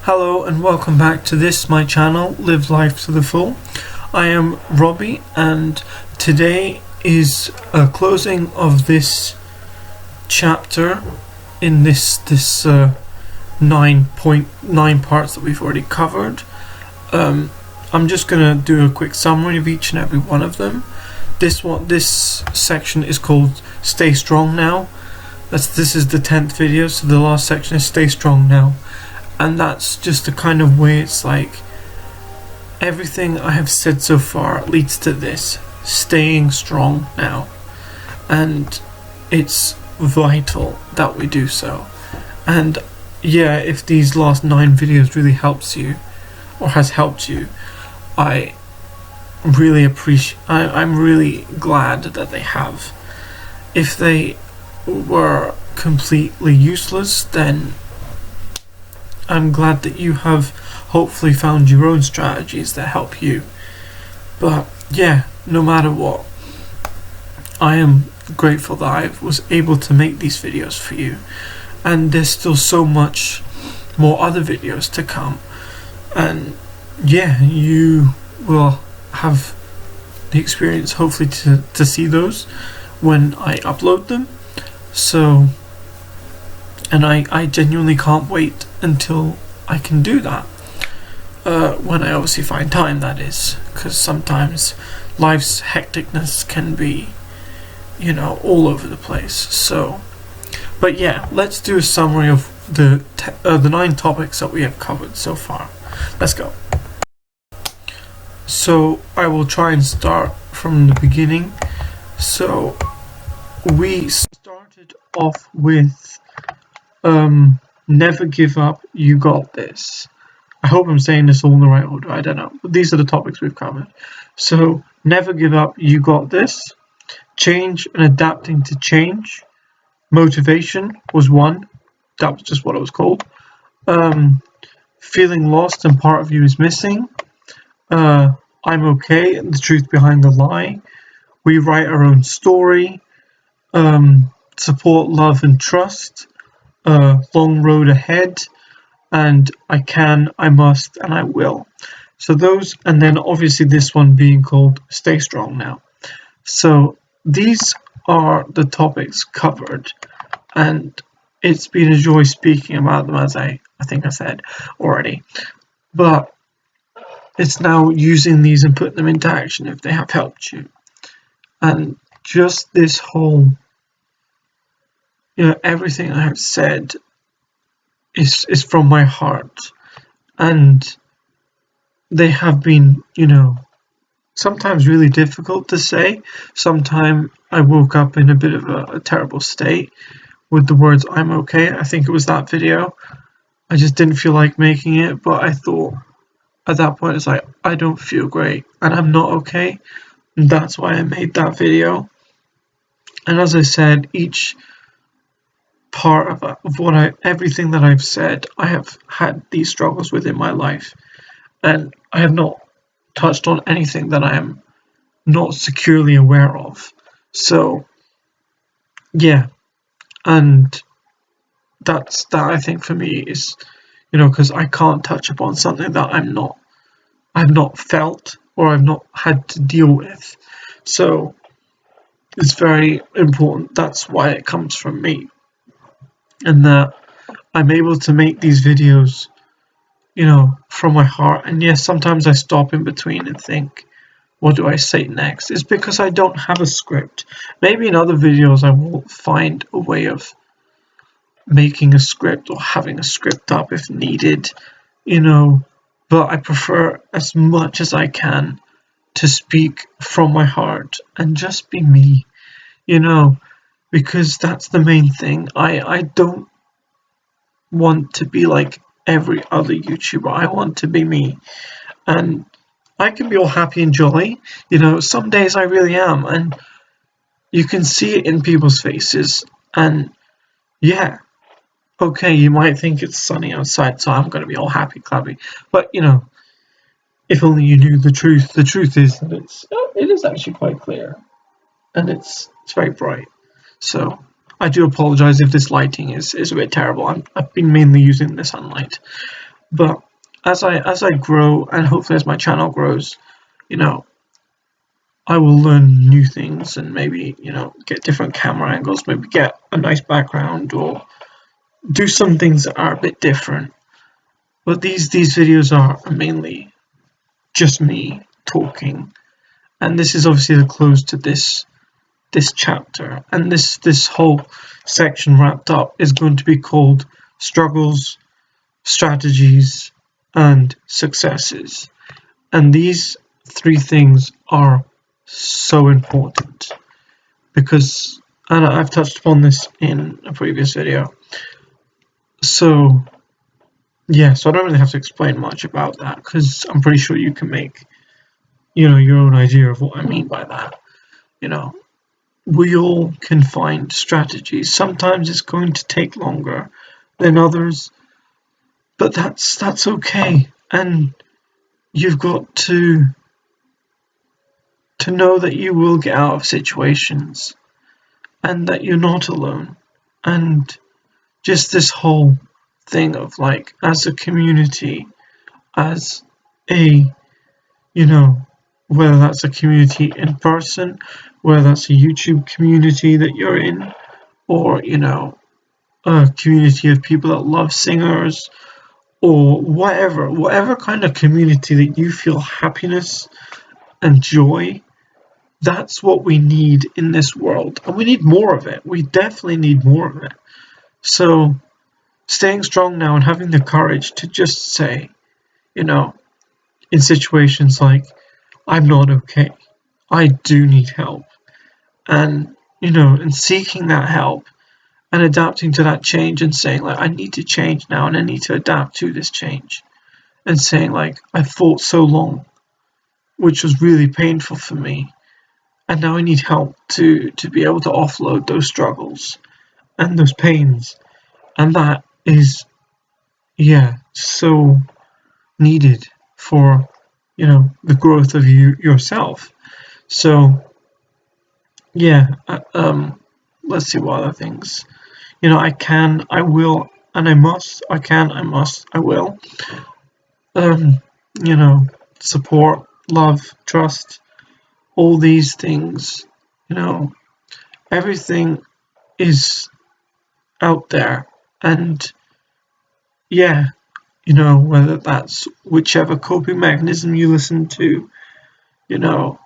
Hello and welcome back to this, my channel, Live Life to the Full. I am Robbie and today is a closing of this chapter in this 9.9 parts that we've already covered. I'm just going to do a quick summary of each and every one of them. This section is called Stay Strong Now. This is the 10th video, so the last section is Stay Strong Now. And that's just the kind of way it's like everything I have said so far leads to this, staying strong now. And it's vital that we do so. And yeah, if these last 9 videos really helps you, or has helped you, I really appreciate, I'm really glad that they have. If they were completely useless, then I'm glad that you have hopefully found your own strategies that help you. But yeah, no matter what, I am grateful that I was able to make these videos for you. And there's still so much more other videos to come. And yeah, you will have the experience hopefully to see those when I upload them. So, and I genuinely can't wait until I can do that. When I obviously find time, that is, because sometimes life's hecticness can be, all over the place. So, but yeah, let's do a summary of the 9 topics that we have covered so far. Let's go. So I will try and start from the beginning. So we started off with never give up, you got this. I hope I'm saying this all in the right order, I don't know. But these are the topics we've covered. So, never give up, you got this. Change and adapting to change. Motivation was one. That was just what it was called. Feeling lost and part of you is missing. I'm okay, the truth behind the lie. We write our own story. Support, love and trust. Long road ahead, and I can, I must, and I will. So those, and then obviously this one being called Stay Strong Now. So these are the topics covered, and it's been a joy speaking about them, as I think I said already. But it's now using these and putting them into action if they have helped you. And just this whole everything I have said is from my heart, and they have been, sometimes really difficult to say. Sometimes I woke up in a bit of a terrible state with the words I'm okay. I think it was that video. I just didn't feel like making it, but I thought at that point it's like, I don't feel great and I'm not okay. And that's why I made that video. And as I said, each part of everything that I've said, I have had these struggles within my life, and I have not touched on anything that I am not securely aware of. So yeah, and that I think for me is, because I can't touch upon something that I've not felt or I've not had to deal with. So it's very important. That's why it comes from me. And that I'm able to make these videos, from my heart. And yes, sometimes I stop in between and think, what do I say next? It's because I don't have a script. Maybe in other videos I will find a way of making a script or having a script up if needed, but I prefer as much as I can to speak from my heart and just be me, because that's the main thing. I don't want to be like every other YouTuber. I want to be me, and I can be all happy and jolly. Some days I really am, and you can see it in people's faces. And yeah, okay, you might think it's sunny outside, so I'm going to be all happy clappy. But if only you knew the truth. The truth is that it is actually quite clear, and it's very bright. So I do apologize if this lighting is a bit terrible. I've been mainly using the sunlight. But as I grow, and hopefully as my channel grows, you know, I will learn new things and maybe, get different camera angles, maybe get a nice background or do some things that are a bit different. But these videos are mainly just me talking, and this is obviously the close to this chapter, and this whole section wrapped up is going to be called struggles, strategies, and successes. And these three things are so important because, and I've touched upon this in a previous video. So yeah, so I don't really have to explain much about that because I'm pretty sure you can make, your own idea of what I mean by that. You know, we all can find strategies. Sometimes it's going to take longer than others, but that's okay. And you've got to know that you will get out of situations and that you're not alone. And just this whole thing of like, as a community, as a, whether that's a community in person, whether that's a YouTube community that you're in, or, a community of people that love singers, or whatever kind of community that you feel happiness and joy. That's what we need in this world, and we need more of it. We definitely need more of it. So staying strong now and having the courage to just say, in situations like, I'm not okay, I do need help, and and seeking that help and adapting to that change and saying like, I need to change now and I need to adapt to this change, and saying like, I fought so long, which was really painful for me, and now I need help to be able to offload those struggles and those pains. And that is, so needed for, the growth of yourself. So yeah, let's see what other things. I can, I will, and I must. I can, I must, I will. Um, support, love, trust, all these things, everything is out there. And yeah, whether that's whichever coping mechanism you listen to, you know,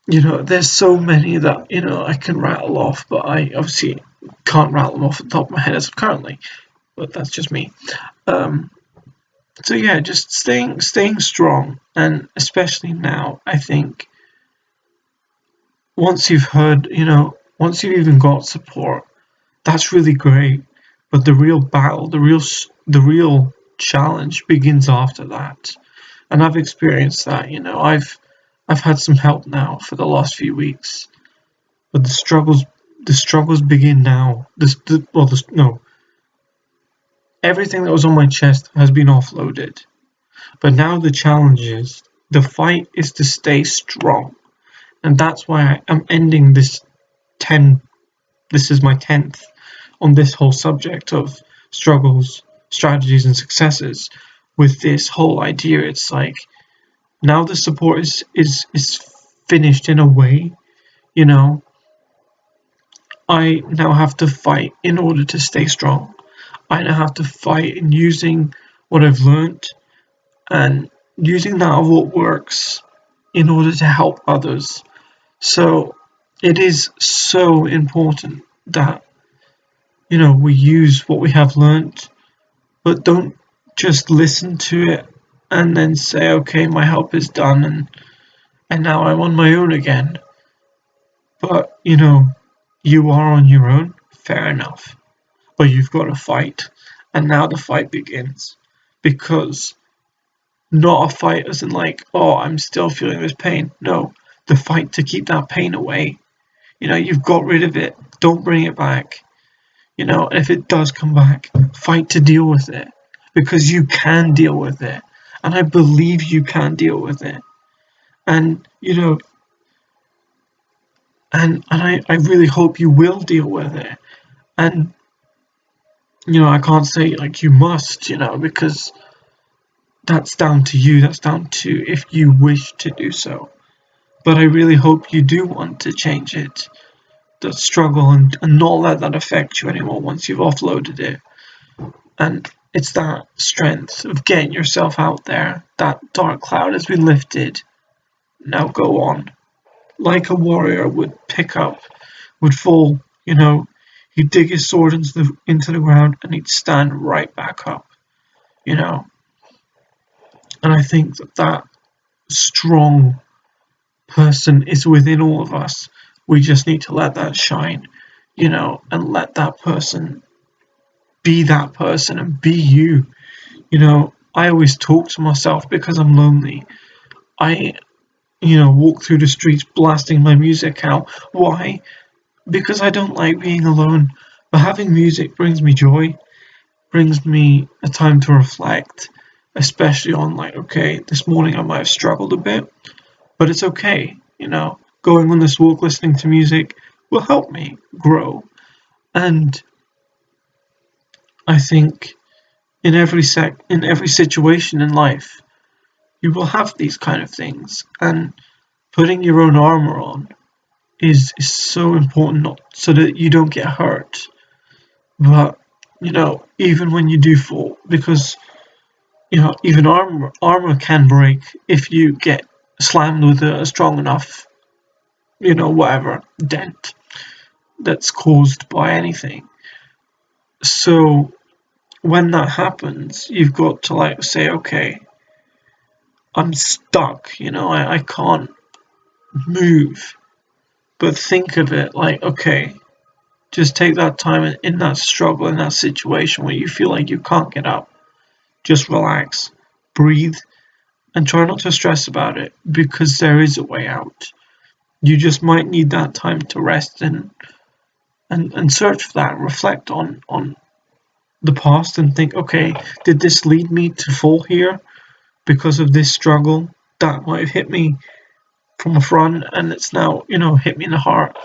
there's so many that, I can rattle off, but I obviously can't rattle them off the top of my head as of currently, but that's just me. So yeah, just staying strong, and especially now, I think once you've heard, once you've even got support, that's really great. But the real battle, the real challenge begins after that. And I've experienced that. I've had some help now for the last few weeks, but the struggles begin now. No, everything that was on my chest has been offloaded. But now the challenge is, the fight is to stay strong. And that's why I'm ending this 10. This is my 10th on this whole subject of struggles, strategies, and successes. With this whole idea, it's like, now the support is finished in a way. I now have to fight in order to stay strong. I now have to fight in using what I've learned and using that of what works in order to help others. So it is so important that, we use what we have learned, but don't just listen to it and then say, okay, my help is done, and now I'm on my own again. But, you are on your own, fair enough. But you've got to fight. And now the fight begins. Because not a fight as in like, oh, I'm still feeling this pain. No, the fight to keep that pain away. You've got rid of it. Don't bring it back. If it does come back, fight to deal with it. Because you can deal with it. And I believe you can deal with it. And, and I really hope you will deal with it. And I can't say like you must, because that's down to you. That's down to if you wish to do so. But I really hope you do want to change it, that struggle, and not let that affect you anymore once you've offloaded it. And it's that strength of getting yourself out there. That dark cloud has been lifted. Now go on. Like a warrior would pick up, would fall, he'd dig his sword into the ground and he'd stand right back up, you know. And I think that strong person is within all of us. We just need to let that shine, and let that person be that person and be you. I always talk to myself because I'm lonely. I, walk through the streets blasting my music out. Why? Because I don't like being alone. But having music brings me joy, brings me a time to reflect, especially on like, okay, this morning I might have struggled a bit, but it's okay, Going on this walk listening to music will help me grow. And I think in every situation in life, you will have these kind of things. And putting your own armor on is so important, not so that you don't get hurt, but even when you do fall, because even armor can break if you get slammed with a strong enough, whatever dent that's caused by anything. So when that happens, you've got to like say, okay, I'm stuck, I can't move. But think of it like, okay, just take that time in that struggle, in that situation where you feel like you can't get up. Just relax, breathe, and try not to stress about it, because there is a way out. You just might need that time to rest and search for that, reflect on the past and think, okay, did this lead me to fall here because of this struggle that might have hit me from the front and it's now, hit me in the heart?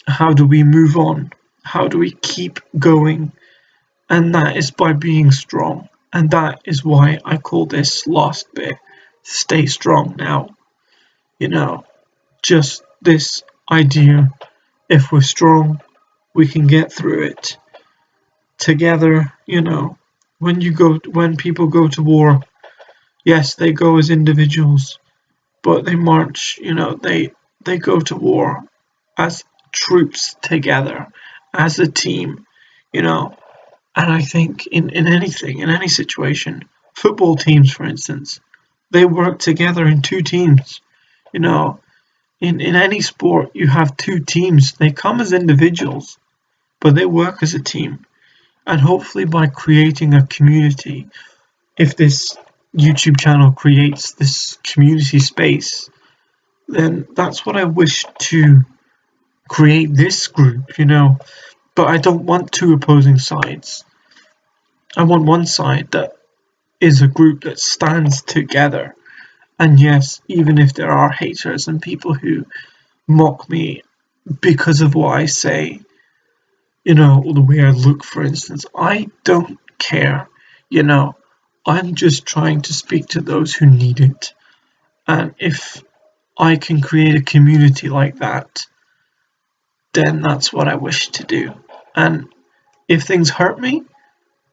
How do we move on? How do we keep going? And that is by being strong. And that is why I call this last bit stay strong now. Just this idea, if we're strong, we can get through it. Together, when people go to war, yes, they go as individuals, but they march, they go to war as troops together, as a team, you know. And I think in anything, in any situation, football teams, for instance, they work together in two teams. You know, in any sport, you have two teams. They come as individuals, but they work as a team. And hopefully, by creating a community, if this YouTube channel creates this community space, then that's what I wish to create this group, But I don't want two opposing sides. I want one side that is a group that stands together. And yes, even if there are haters and people who mock me because of what I say, or the way I look, for instance, I don't care, I'm just trying to speak to those who need it. And if I can create a community like that, then that's what I wish to do. And if things hurt me,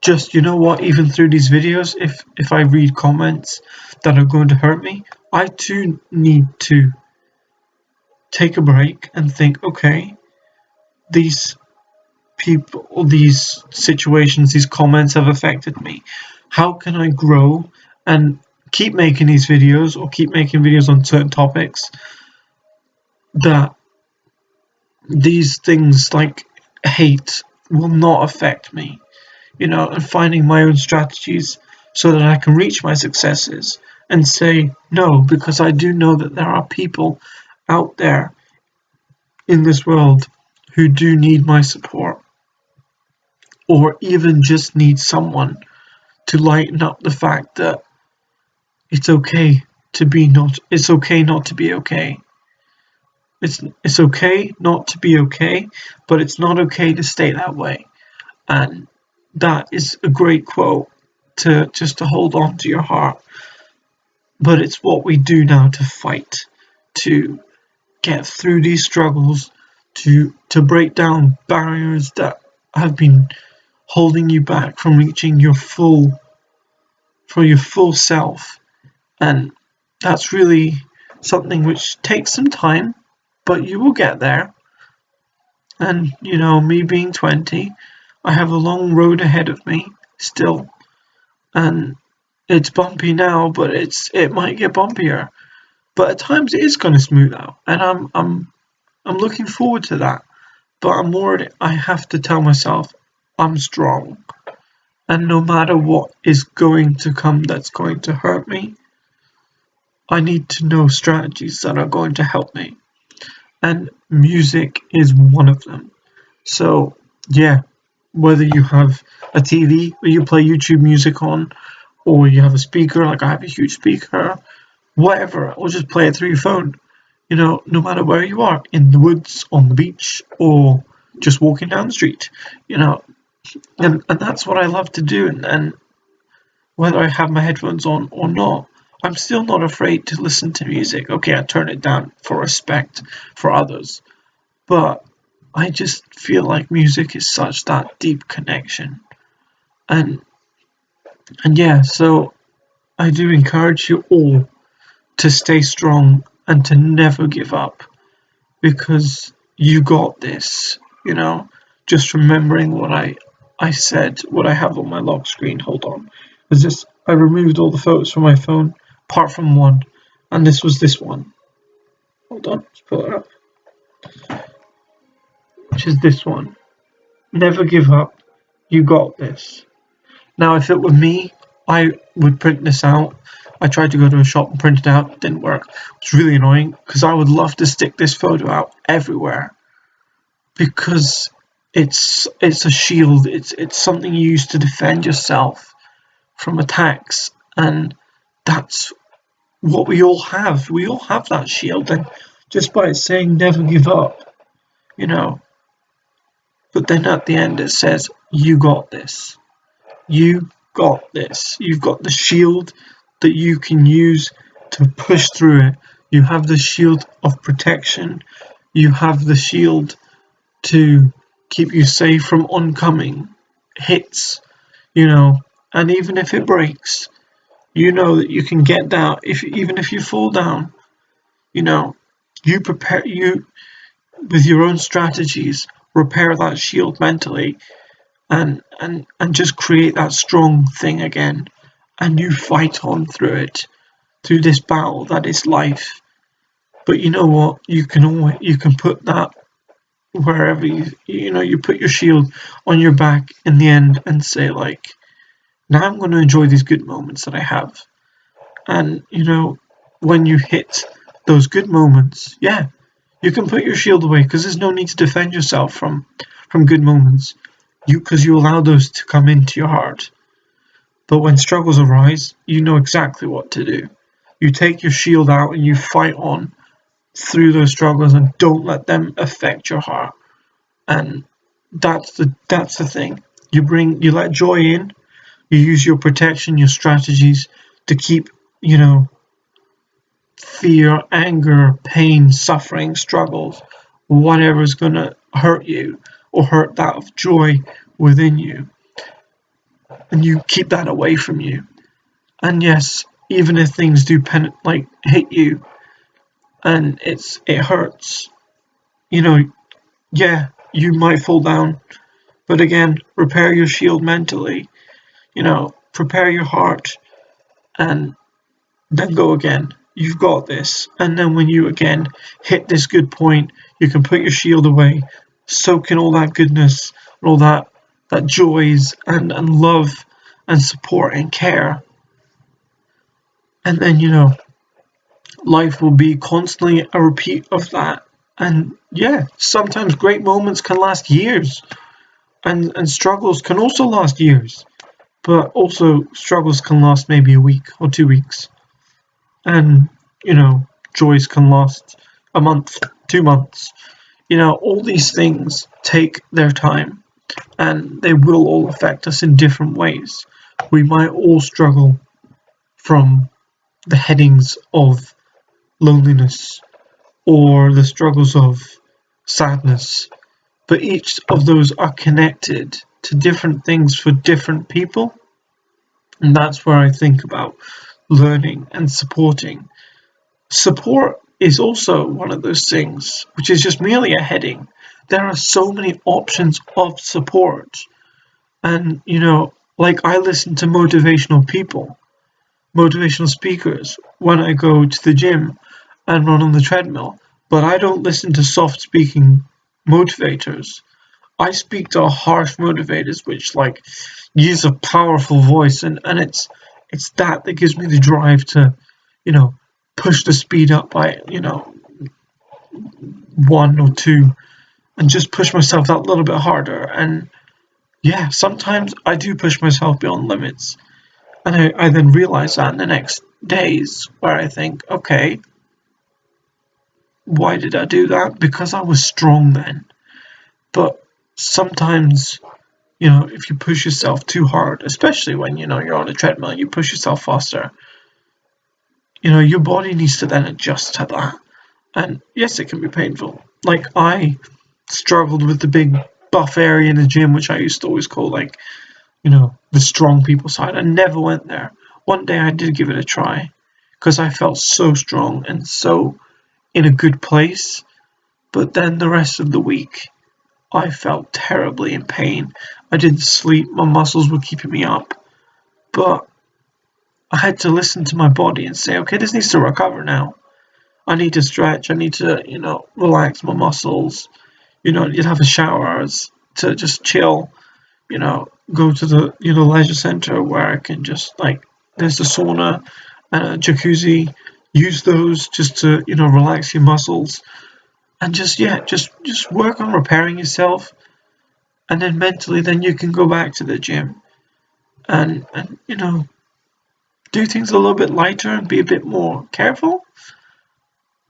just, what, even through these videos, if I read comments that are going to hurt me, I too need to take a break and think, okay, these people, these situations, these comments have affected me. How can I grow and keep making these videos, or keep making videos on certain topics that these things like hate will not affect me, and finding my own strategies so that I can reach my successes and say no, because I do know that there are people out there in this world who do need my support, or even just need someone to lighten up the fact that it's okay it's okay not to be okay. It's okay not to be okay, but it's not okay to stay that way. And that is a great quote to just to hold on to your heart. But it's what we do now to fight, to get through these struggles, to break down barriers that have been holding you back from reaching your full self. And that's really something which takes some time, but you will get there. And me being 20, I have a long road ahead of me still, and it's bumpy now, but it might get bumpier. But at times it is going to smooth out, and I'm looking forward to that. But I have to tell myself I'm strong, and no matter what is going to come that's going to hurt me, I need to know strategies that are going to help me, and music is one of them. So yeah, whether you have a TV or you play YouTube music on, or you have a speaker, like I have a huge speaker, whatever, or just play it through your phone. No matter where you are, in the woods, on the beach, or just walking down the street, and that's what I love to do. And whether I have my headphones on or not, I'm still not afraid to listen to music. Okay, I turn it down for respect for others, but I just feel like music is such that deep connection. And yeah, so I do encourage you all to stay strong and to never give up, because you got this. Just remembering what I said, what I have on my lock screen. Hold on, because I removed all the photos from my phone apart from one, and this was this one. Hold on, let's pull it up. Which is this one. Never give up. You got this. Now, if it were me, I would print this out. I tried to go to a shop and print it out. It didn't work. It's really annoying because I would love to stick this photo out everywhere, because it's a shield. It's something you use to defend yourself from attacks, and that's what we all have. We all have that shield, and just by saying never give up, you know. But then at the end it says you got this. You got this. You've got the shield that you can use to push through it. You have the shield of protection. You have the shield to keep you safe from oncoming hits, and even if it breaks, you know that you can get down. Even if you fall down, you prepare you with your own strategies, repair that shield mentally, and just create that strong thing again, and you fight on through this battle that is life. But you know what? You can put that wherever you put your shield on your back in the end and say, like, now I'm going to enjoy these good moments that I have. And when you hit those good moments, yeah, you can put your shield away, because there's no need to defend yourself from good moments, because you allow those to come into your heart. But when struggles arise, you know exactly what to do. You take your shield out and you fight on through those struggles, and don't let them affect your heart. And that's the thing. You let joy in. You use your protection, your strategies to keep, fear, anger, pain, suffering, struggles, whatever is going to hurt you or hurt that of joy within you. And you keep that away from you. And yes, even if things do hit you and it hurts, yeah, you might fall down. But again, repair your shield mentally, prepare your heart, and then go again. You've got this. And then when you again hit this good point, you can put your shield away, soak in all that goodness, and all that joys and love and support and care. And then, life will be constantly a repeat of that. And yeah, sometimes great moments can last years, and struggles can also last years. But also struggles can last maybe a week or 2 weeks. And, joys can last a month, 2 months. All these things take their time. and they will all affect us in different ways. We might all struggle from the headings of loneliness or the struggles of sadness, but each of those are connected to different things for different people, and that's where I think about learning and supporting. Support is also one of those things which is just merely a heading. There are so many options of support, and like I listen to motivational speakers when I go to the gym and run on the treadmill, but I don't listen to soft speaking motivators. I speak to harsh motivators which use a powerful voice, and it's that gives me the drive to, push the speed up by, 1 or 2, and just push myself that little bit harder. And yeah, sometimes I do push myself beyond limits. And I then realize that in the next days where I think, okay, why did I do that? Because I was strong then. But sometimes, if you push yourself too hard, especially when, you're on a treadmill and you push yourself faster, your body needs to then adjust to that. And yes, it can be painful. Like I struggled with the big buff area in the gym, which I used to always call the strong people side. I never went there. One day I did give it a try because I felt so strong and so in a good place. But then the rest of the week, I felt terribly in pain. I didn't sleep. My muscles were keeping me up. But I had to listen to my body and say, okay, this needs to recover now. I need to stretch. I need to, relax my muscles. You'd have a shower to just chill. Go to the, leisure center where I can just there's the sauna and a jacuzzi. Use those just to, relax your muscles. And just work on repairing yourself. And then mentally, then you can go back to the gym and do things a little bit lighter and be a bit more careful.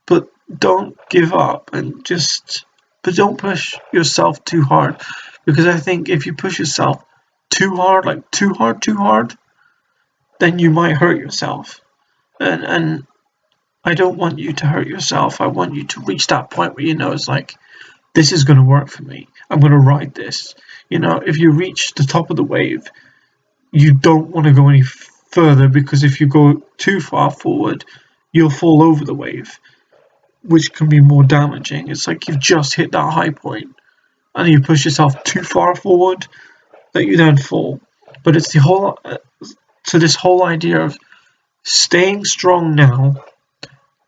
But don't give up but don't push yourself too hard, because I think if you push yourself too hard, too hard, then you might hurt yourself. And I don't want you to hurt yourself. I want you to reach that point where it's this is going to work for me. I'm going to ride this. If you reach the top of the wave, you don't want to go any further, because if you go too far forward, you'll fall over the wave, which can be more damaging. It's like you've just hit that high point and you push yourself too far forward that you then fall. But it's this whole idea of staying strong now,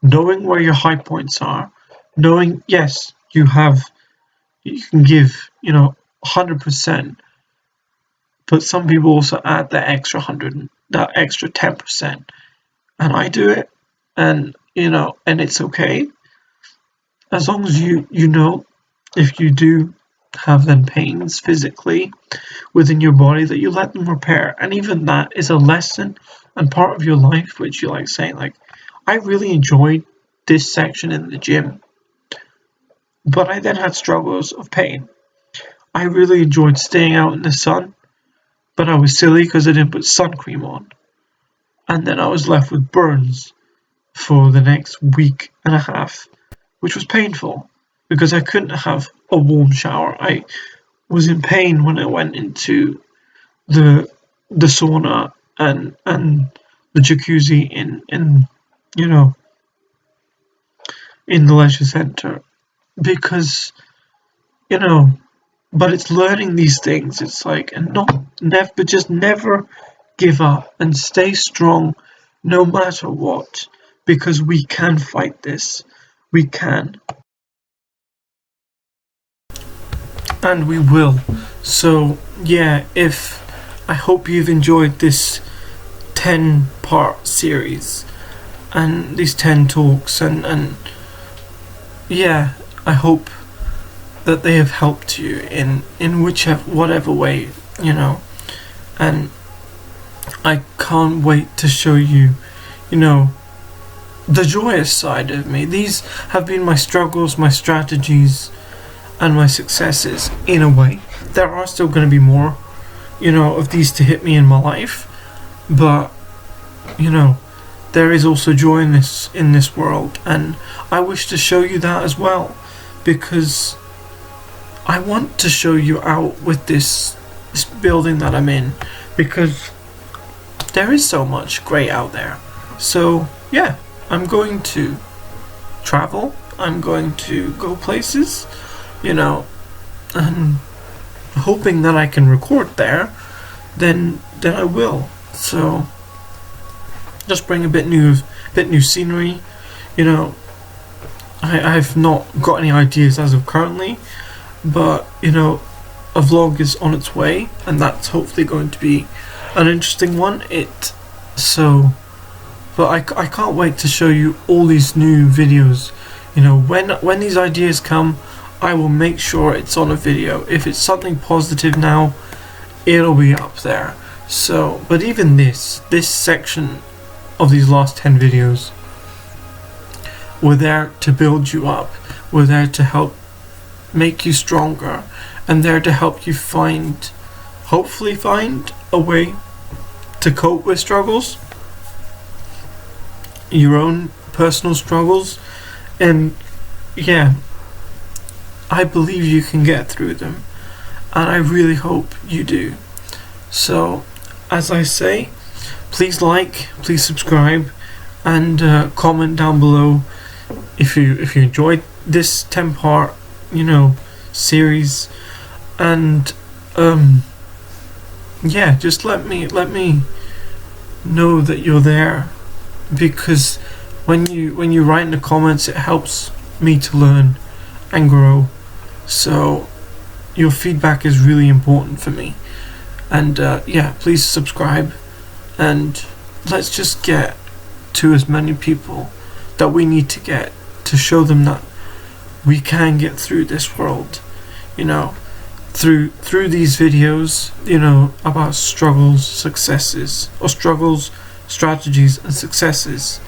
knowing where your high points are, knowing, yes, you can give 100%, but some people also add that extra 100, that extra 10%, and I do it, and and it's okay, as long as you if you do have then pains physically within your body, that you let them repair. And even that is a lesson and part of your life, which you saying I really enjoyed this section in the gym, but I then had struggles of pain. I really enjoyed staying out in the sun, but I was silly because I didn't put sun cream on, and then I was left with burns for the next week and a half, which was painful because I couldn't have a warm shower. I was in pain when I went into the sauna and the jacuzzi in in the leisure center, because but it's learning these things. It's but just never give up and stay strong no matter what, because we can fight this. We can. And we will. So yeah, I hope you've enjoyed this 10-part series and these 10 talks, and yeah, I hope that they have helped you in whatever way, and I can't wait to show you, the joyous side of me. These have been my struggles, my strategies, and my successes in a way, there are still going to be more, of these to hit me in my life, but there is also joy in this world, and I wish to show you that as well, because I want to show you out with this building that I'm in, because there is so much great out there. So yeah, I'm going to travel, I'm going to go places, and hoping that I can record there, then I will. So just bring a bit new scenery. I've not got any ideas as of currently, but a vlog is on its way, and that's hopefully going to be an interesting one. But I can't wait to show you all these new videos. When these ideas come, I will make sure it's on a video. If it's something positive now, it'll be up there. So, but even this section of these last 10 videos were there to build you up, were there to help make you stronger, and there to help you hopefully find a way to cope with struggles, your own personal struggles. And yeah, I believe you can get through them, and I really hope you do. So as I say, please like, please subscribe, and comment down below if you enjoyed this 10-part series, and yeah, just let me know that you're there, because when you write in the comments, it helps me to learn and grow. So your feedback is really important for me, and yeah, please subscribe, and let's just get to as many people that we need to get, to show them that we can get through this world, through these videos, about struggles, successes, or struggles, strategies, and successes.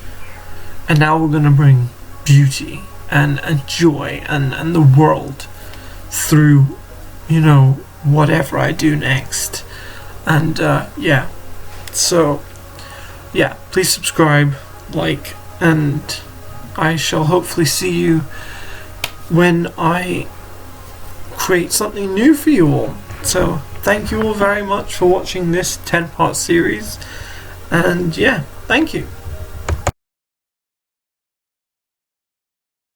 And now we're going to bring beauty and joy and the world through, whatever I do next. And yeah, so yeah, please subscribe, like, and I shall hopefully see you when I create something new for you all. So thank you all very much for watching this 10-part series, and yeah, thank you.